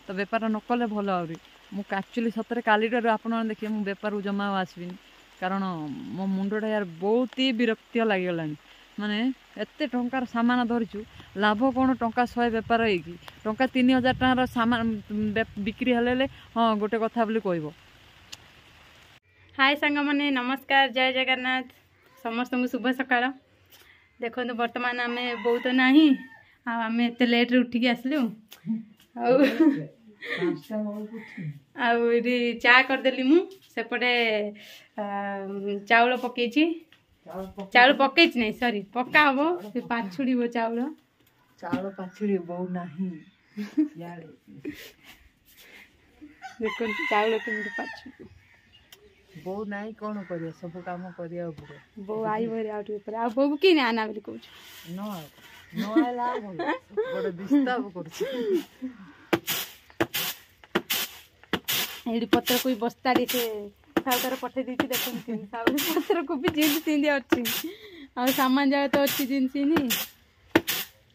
तो बेपार न कले भल आहुरी मुझे सतरे कालीटार आप देखिए मुझे बेपार को जमा आसबिनी कारण मो मुंडटा यार बहुत ही विरक्ति लगिगला माने एते टंकार सामान धरीचु लाभ कौन टंका 100 बेपार होगी टंका 3000 टकर सामान बिक्री हेले हाँ गोटे कथा बोली कहब। हाय सांग मैंने नमस्कार जय जगन्नाथ समस्त शुभ सकाळ। देखो बर्तमान आम बहुत ना आम एत लेट्रे उठिकी आसलु आउरी चा करदेली मुझे चाउल पकई चाउल पकई नहीं सॉरी पक्का हम पाछुड़ी चाउल चाउल पाछुड़ी बहु नहीं देखो चाउल केमती पाछुड़ी बहु नहीं कौन कर सब कम कर बो आई भरी आ बो कि आना बोली कहूँ ये पत्र को बस्ता से साउदार पठे देती देखते पत्र को भी जीन्स सीधी अच्छी आ सामान जाए तो अच्छी जीन्स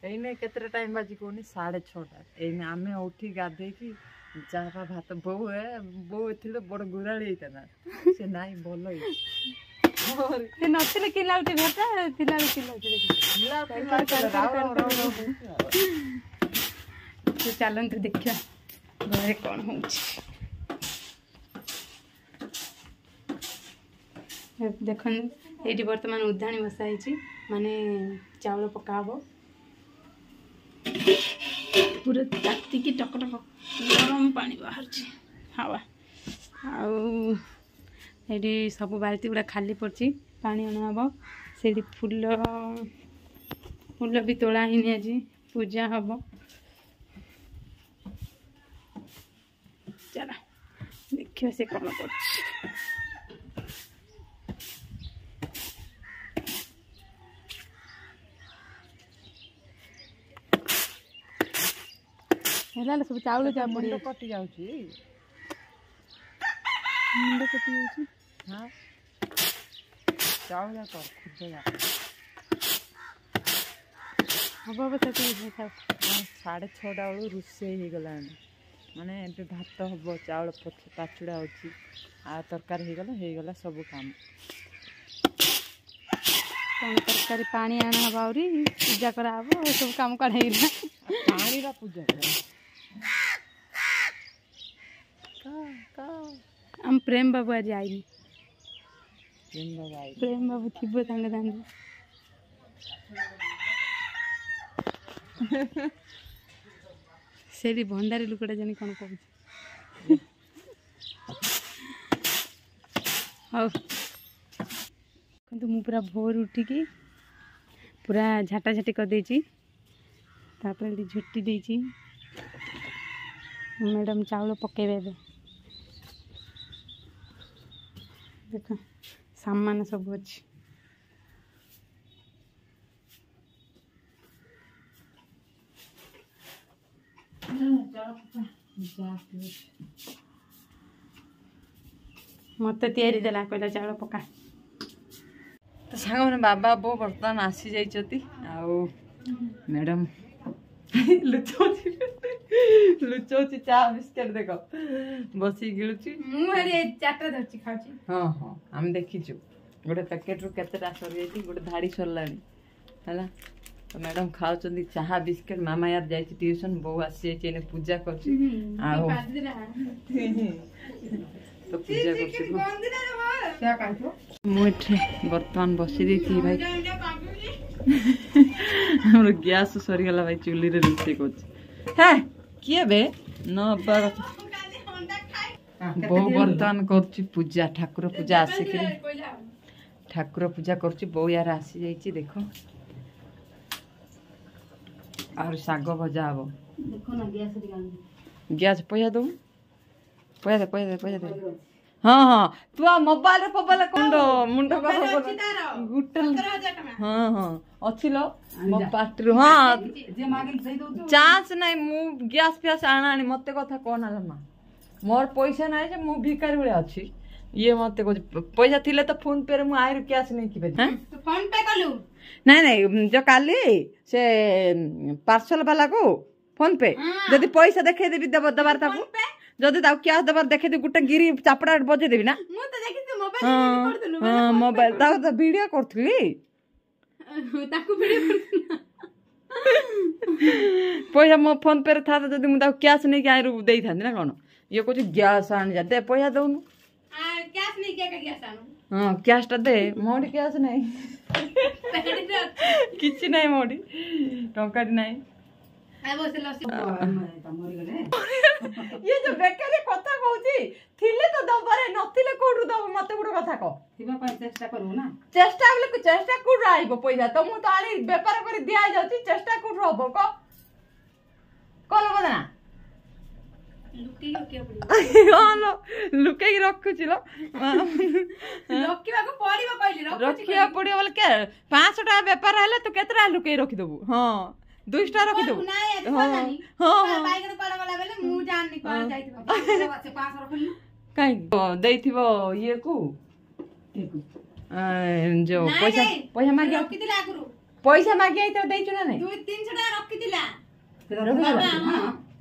एने केते टाइम बाजी कहनी 6:30 एने आमे उठी गाधे की चाहा भात बो ए बड़ गुराड़ी से नाई भल से नथिले कि लाउटी घटा थिला कि लाउटी चलते देखिया घरे कौन हो देख ये बर्तमान उद्धाणी बसाई माने चाउल पका हम पूरा ताती की टकटक गरम पानी बाहर हवा आउे सब बाल्टी गुड़ा खाली पड़ी पानी अणाब से फूल फूल भी तोला ही आज पूजा हम चला देखिए से कौन कर सब चाउल जा पड़ी कटि जाउची मुंड कटि जाउची हां चाउल जा कर खुद जा अब बस से था 6:30 बेलू रुसे हो गला माने ए भात हम चाउल पाचुड़ा होची आ तरकारी हो गला सब काम कौन तरकारी पानी आना बाउरी पूजा करा सब काम कढ़ाईला पानी रा पूजा हम प्रेम बाबू आज आई प्रेम बाबू थी दांगे से भंडारी लुकटा जानी कौन कहूँ हाँ मु पूरा भोर उठिकी पूरा झाटा झाटी कर देची तापर झुट्टी देची मैडम चाउल पकेबे देख सामान सब अच्छी मत तैयारी देला कहला चाउल पका तो सांग मैंने बाबा बो बर्तमान आसी जाइछती आउ मैडम लुचौची चा बिस्किट देख बसी गिलुची चारटा धरची खाऊची हाँ हाँ आम देखीचु गोटे पैकेट रु केतेटा सरी जाई गोटे धाड़ी सरलानी हला तो मैडम खाउचंदी चाहा बिस्किट मामा यार जाई ट्यूशन बो आसी जाई ने पूजा करची आउ तो पूजा करची क्या कहतो मुठे बर्तमान बसी देती भाई हमर गैस सरी गला भाई चुली रे रोसे कोच है किए बे न बार बो बर्तमान करची पूजा ठाकुर पूजा आसी के ठाकुर पूजा करची बो यार आसी जाईची देखो और साग भजा हबो देखो ना गैस पैसा दो पैसा दे हाँ हाँ तू आ मोबाइल रे पबले मुंडो मुंडो का गुटल हाँ हाँ अच्छी लो मो पाटरू हाँ चांस नहीं मु गैस पियास आना मते कथा कोन आलमा मोर पैसा नहीं जे मु भिखारी बळे अछि ये मते को पैसा थिले तो फोन पे रे मु आइर कैश नहीं कि हैं तो फोन पे कलु नहीं नहीं जो काली से पार्सल वाला को फोन पे जदि पैसा देखै देबी दबार ताकू जदि ताकू कैश दबार देखै दे गुटे गिरी चापड़ा बजे देबी ना मु तो देखि तो मोबाइल करदलु हां मोबाइल ताकू तो वीडियो करथली ताकू वीडियो करथलु पैसा मो फोन पे था जदि मु ताकू कैश नै के आइरु देई थांदी ना कोन ये कुछ गैस आन जा दे पैसा दउनु आ कैश नै के गैस आनु हां कैश टा दे मोडी कैश नै किछि नै मोडी टंकाडी नै ये जो बेकारी कथा कहूची थिले तो दबारे नथिले कोडु दब मते गुड कथा को थिबा पय चेष्टा करू ना चेष्टा बोले को चेष्टा कोड आइबो पैसा तो मु तो आली व्यापार करी दिया जाउची चेष्टा कोड रहबो को कोल बदना लुकी के पड़ी हां लुके की रखुची लो रखिबा को पड़िबो कहली रखिया पड़ियो बोले के 500 टाका व्यापार हेले तो केतरा लुके रखि देबू हां 2 स्टार रखि देबू हां हां बाइक पड़ वाला बेले मु जाननी कर जाइथिबो 500 रखली काई देइथिबो ये को जो पैसा पैसा मागी रखि दिला आगुरु पैसा मागी आइ तो देइछु ना नै 200-300 टाका रखि दिला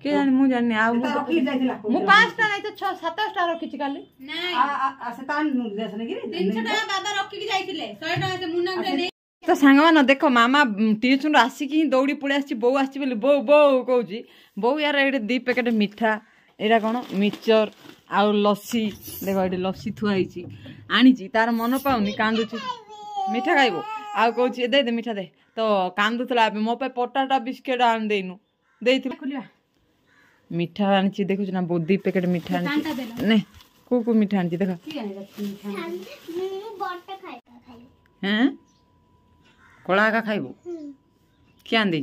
के जानि मु जानि आ मु 5 टा नै तो 6-7 स्टार रखिछि काली नै आ से तान देस नै गिरी 300 टाका बाबा रखि के जाइथिले 100 टाका से मुन्ना के तो सांगमान देख मामा ट्यूशन आसिक ही दौड़ी पड़े आसी बो आसी बोली बो बो कहूँ बो यार ये 2 पैकेट मिठा एरा कौन मिक्सचर आउ लस्सी देख ये लस्सी थुआई आनी तार मन पाऊनी कांदुची मिठा खाइबो आउ कहूँ दे दे मिठा दे तो कांदुला मो पे पटाटा बिस्केट आन देनु देइथिल मिठा आनी देखु ना बो 2 पैकेट मिठा आनी ने को मिठा आनी देख हैं कोला का खाइबो क्या दे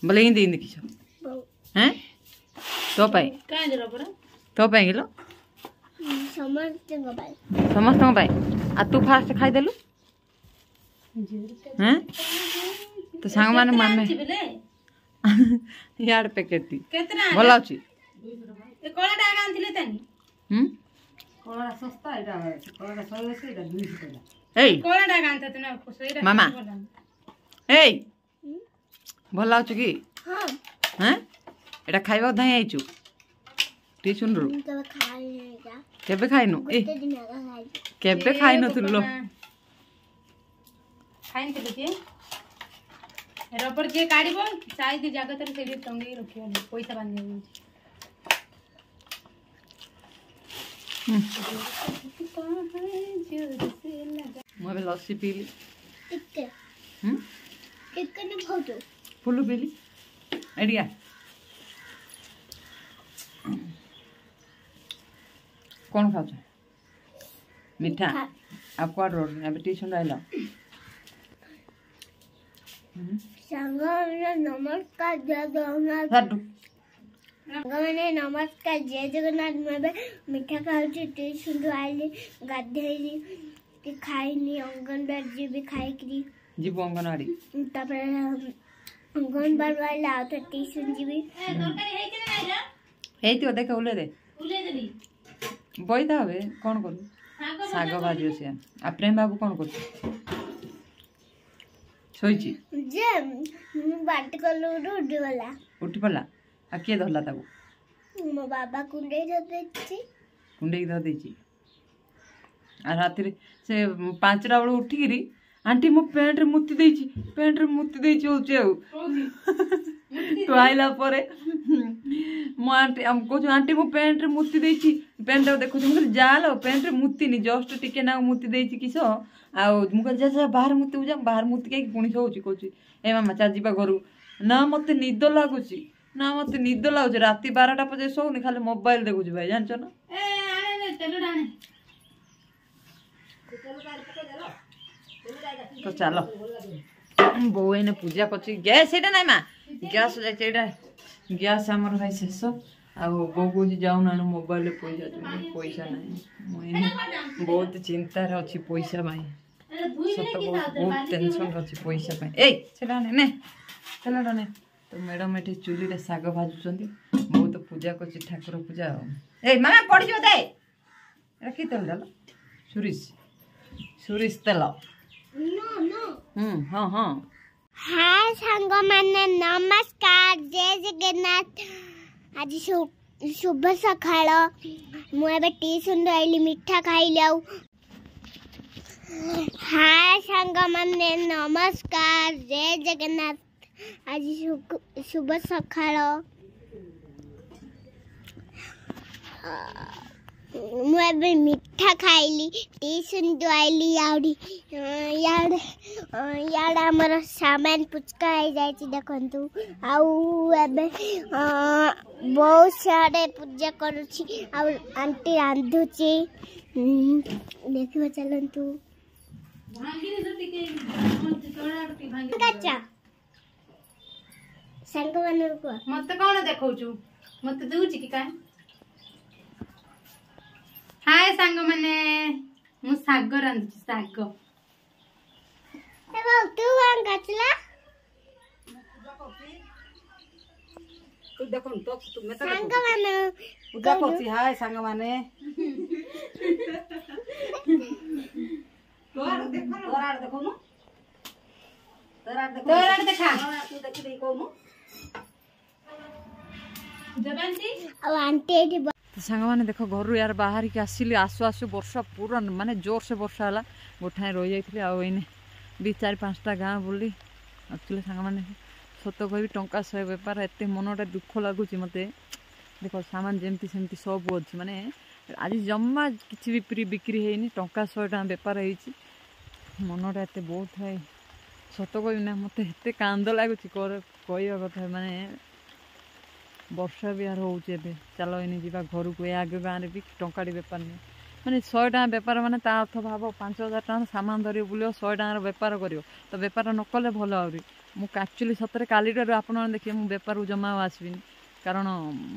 बोले ही दे किस हैं तो पाई तो पाई गिलो समस्त पाई आ तू फास्ट खाई देलु हैं तो सांग माने माने यार पैकेट ती केतना भला अछि ए कोला टाका आनथिले तनी कोला सस्ता एटा कोला 180 एटा 200 टका ए कोला टाका आनते तने सोइरा मामा ए भला अछि की हां हैं एटा खाइबो धाई आइछु टिसुन रो तो खाई नै जा केबे खाइनु ए केबे खाइनु तुलो खाइन ते के रबर जे काढिबो चाय दे जागा तर सेडी टंगी रखियो पैसा बांधे मैं लस्सी पीली कितने कितने फोटो फुल्लू पीली आइडिया कौन खाऊ मीठा आप कौन रोड में अभी ट्यूशन रहला संगमने नमस्कार जय जगन्नाथ साडू संगमने नमस्कार जय जगन्नाथ मैं मीठा खाऊची ट्यूशन आइली गाधेली कि खाइनी अंगनबाड़ी भी खाइकरी जीव अंगनवाड़ी तापर अंगनबाड़ी वाला तो ट्यूशन जीवी तरकारी है कि नहीं जा हेतियो देख उले देली बई दा हवे कोन करू साग भाजी से आ प्रेम बाबू कोन करू सोईची जे बात कलु उडी वाला उठी पड़ला आ के धरला ताबू मो बाबा कुंडे देछि कुंडे ध देछि आ राति से 5टा बेला उठिगिरी आंटी मो पेंट रे मुति देछि होचे तो आइला परे मो आंटी हम को आंटी मो पेंट रे मुति देछि पेंट देखु हम जालो पेंट रे मुति नि जस्ट टिके ना मुति देछि किसो आ मुक जा बाहर मुति जा बाहर मुति के पुणी होउची कोची ए मामा चा जीवा घरु ना मते निद लागुची ना मते निद लागुची राति 12टा बजे सोउनी खाली मोबाइल देखुची भाई जानछो ना ए आने तेलो डाने तो चलो बो एने पूजा करछि गैस एटा नै मा गैस एटा गैस हमर भाई शेष आ बो को जाउ ना मोबाइल पैसा नै मोए बहुत चिंता रे अछि पैसा भाई सत बहुत टेंशन रे अछि पैसा भाई ए सेटा ने चलो ने तो मैडम एठी चुली रे साग भाजुचंदी बहुत पूजा करछि ठाकुर पूजा ए मामा पड़ी जो दे रखी तेल डालो सुरिस तेल नो हाँ हाँ हाय सांग माने नमस्कार जय जगन्नाथ। आज शुभ सकाळ मु एबे टीसन आइली मिठा खाइली आउ। हाय सांग माने नमस्कार जय जगन्नाथ। आज शुभ सकाळ मु एबे मिठा खाइली टीसन आइली आउडी याड हमर सामान पुचका आई जाई देखंतु आउ एबे बहुत सारे पूजा करूची आउ आंटी रांधुची देखिबा चलंतु कच्चा संग मनर को मते कोन देखौछु मते दूची कि काय। हाय सांग माने मु साग रांधुची साग। तू वांग गचला तू देखो तो तू मैं संग माने उदा कोची हाय संग माने तोराड़ देखो नु तोराड़ देखा तू देखि दे कोनु जबंती अब आंटी तो सांग माने देखो घर यार बाहर के आसिली आसु आसु वर्षा पूरा माने जोर से वर्षा हला गोठाए रही जाइथिले आ ओइने 4-5टा गाँ बुली एक्चुअली सांग माने सत कहबी टंका 100 बेपार एते मनटा दुख लागुची मते। देखो सामान जेमती सेमती सब अच्छी माने आज जम्मा किछि भी बिक्री हेनी टंका 100 टका बेपार हेची मनटा एते बहुत है सत कहबी ना मते एते कांद लागुची कहया कथा माने वर्षा भी यार होउचे एबे चलो एने जीवा घर को आगे गाँव में भी टंका बेपार नहीं माने 100 टका बेपार माने ता अर्थ भाव 5000 टका सामान धरी बुलियो 100 टका बेपार करियो तो बेपार न कले भल आउरी मु एक्चुअली सतरे कालीटार आपण देखिए मु बेपार को जमा आसबिनी कारण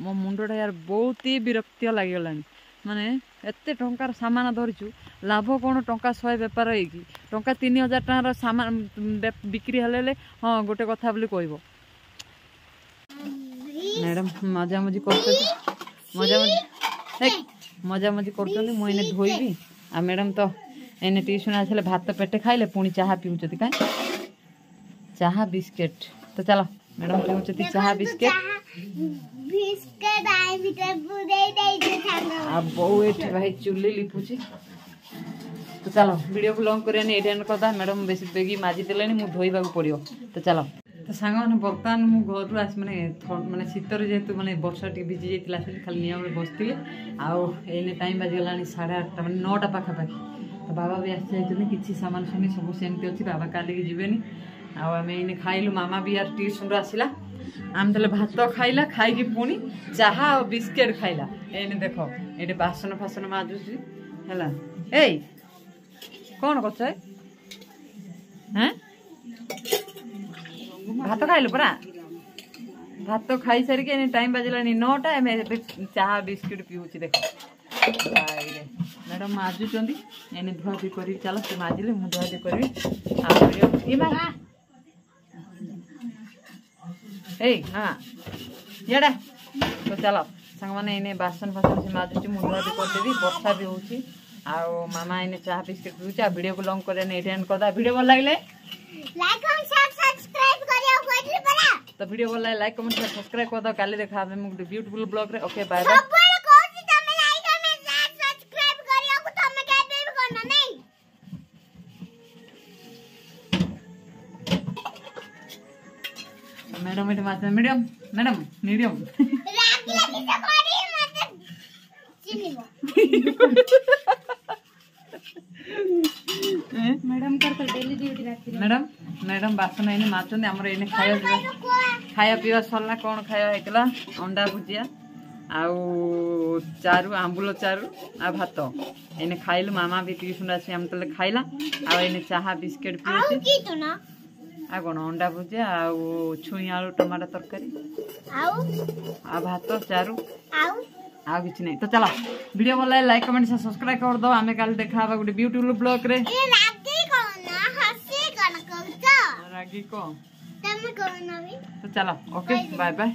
मो मुंडटा यार बहुत ही विरक्ति लागगलानी माने एते टंकार सामान धरिचु लाभ कौन टंका 100 बेपार होगी टंका 3000 टकार सामान बिक्री हेले हाँ गोटे कथा बोली कहबो मैडम मजामजी मजामजी कर मुझे धोबी आ मैडम तो एने ट्यूशन आसले भात पेटे खाइले पुणी चाहा पीऊँ क्या चाहा बिस्केट तो चलो मैडम पीऊँ चाहा बिस्केट आ बो ये भाई चुली लिपुची तो चलो वीडियो को लॉन्ग करें करदा मैडम बेस बेगी माजी देले मुझे धोइबा पड़ो तो चलो तो सांग मैंने बर्तमान मु घर आस माने शीतर जेहेतु माने वर्षा टी भिजी जाइतिला से खाली निया बसती आउ एने टाइम बाजीगला 8:30 माने 9टा पाखापाखि तो बाबा भी आसी जाइछन किछि सामान सुनी सब सेमती अच्छी बाबा काली की जीवेनी आउ आम एने खाइलु मामा भी यार ट्यूशन आसला आम तले भात खाइला खाई पुणी चाहा और बिस्केट खाइला एने देखो ये बासन फासन माजुची हैला ए कौन करछ हैं भात खाइलु परा भात खाई सारिक टाइम बाजिला 9टा चाहा बिस्किट पीऊँ देख मैडम माजुंट एने धुआधुई कर चलो से माजिले मुझे धुआधुई करी हाँ याडा तो चलो सांग मैंने इने बासन फासन से माजुची मुझे धुआधुई करदेवी वर्षा भी होची आउ मामा इने चाहा बिस्किट पीऊँ आ वीडियो को लॉन्ग कर करदा वीडियो भल लगे लाइक और सब्सक्राइब करियो कोइली परा तो वीडियो भल लाइक कमेंट सब्सक्राइब कर दो काली देखा हम ब्यूटीफुल ब्लॉग रे ओके बाय बाय सबले कोसी तमे लाइक और सब्सक्राइब करियो को तमे केबे भी करना नहीं मैडम इट मात्र मीडियम मैडम मीडियम राखी लगी से करी मत चिनिबो मैडम कर डेली ड्यूटी राखी मैडम मैडम बासन एने माचन हमर एने खाया पीवा सरला कौन खाया हेकला अंडा भुजिया आउ चारू आंबुल चारू आ भात एने खाइलु मामा भी ट्यूशन आसी हम तले खाइला आ एने चाहा बिस्किट पीउची आउ की तो ना आ कोन अंडा भुजिया आउ छुई आलू टमाटर तरकारी आउ आ भात चारू आउ आ किछ नहीं तो चलो वीडियो भल लाइक कमेंट सब्सक्राइब कर दो आमे काल देखा हबा गुटे ब्यूटीफुल ब्लॉग रे ए रागी कोन हसी कोन कहतो रागी को तमे कोन नबी तो चलो ओके बाय बाय